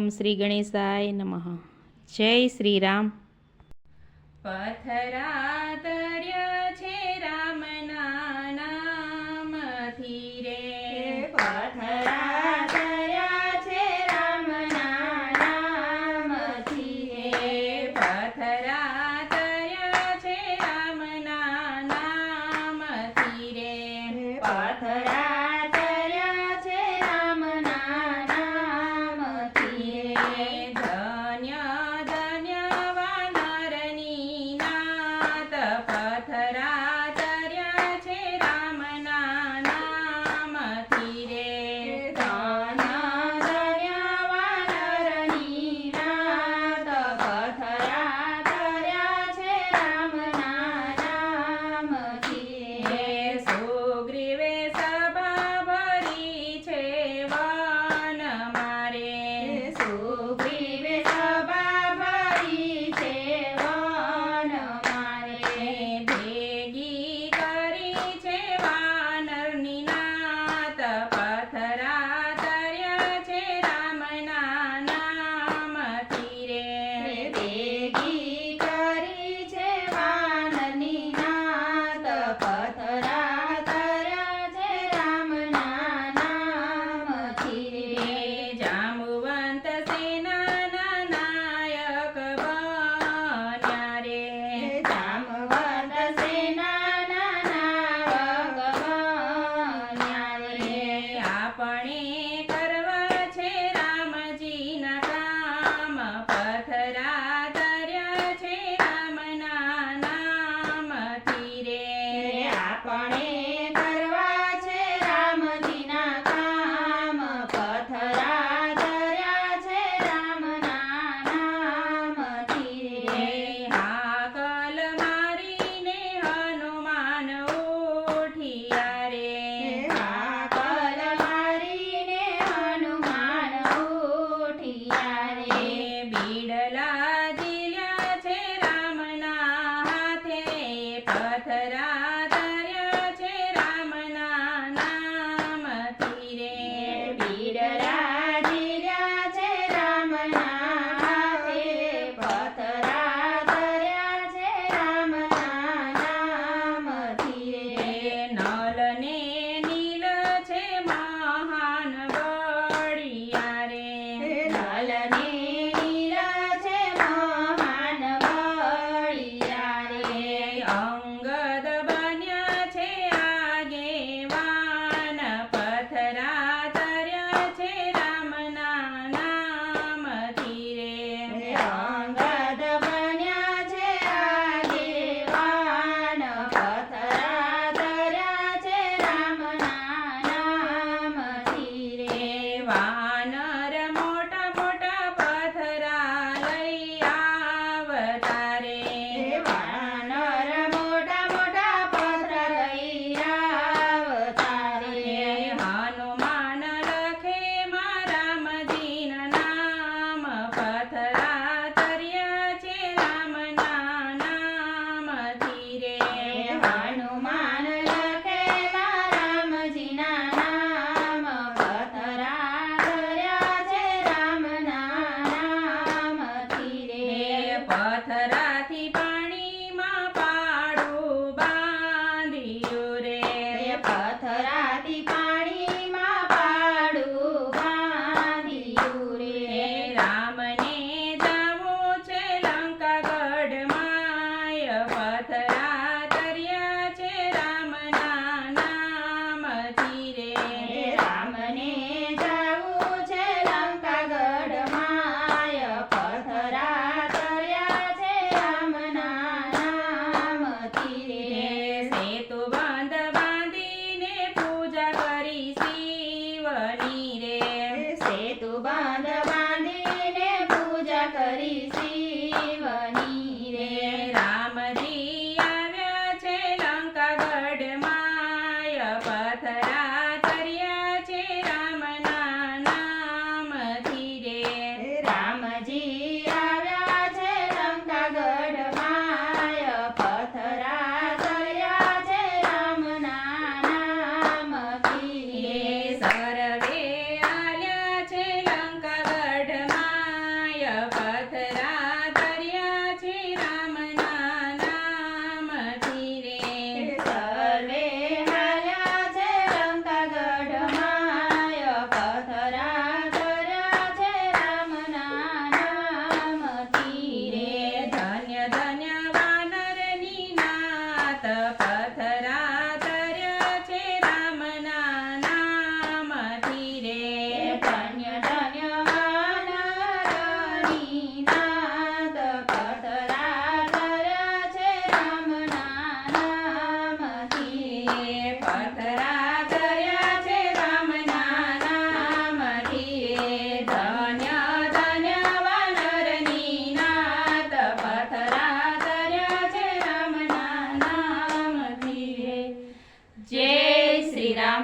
ઓમ શ્રી ગણેશાય નમઃ. જય શ્રી રામ. પથરા તર્યા છે રામના નામથી રે, પથરા તર્યા છે રામના નામથી રે, પથરા તર્યા છે રામના નામથી રે, પથરા તર્યા છે રામના નામથી રે, ધન્ય ધન્ય વાનરની નાત, પથરા તર્યા છે રામના નામથી રે, ધન્ય ધન્ય વાનરની નાત, પથરા તર્યા છે રામના નામથી રે, સુગ્રીવે સભા ભરી છે વન મારે, સુગ્રીવે સભા ભરી છે વન મારે, ભેગી કરી છે વાનરની નાત, પથરા તર્યા છે રામના નામથી રે, ભેગી કરી છે વાનરની નાત, પથરા તર્યા છે રામના નામથી રે, જાંબુવંત સેનાના નાયક બન્યા રે, જાંબવંત સેનાના નાયક બન્યા રે, આપણે કરવા છે રામજીના કામ, પથરા તર્યા છે રામના નામથી રે, આપણે કરવા છે રામજીના કામ, પથરા તર્યા છે રામના નામથી રે, હાકલ શ્રી રામ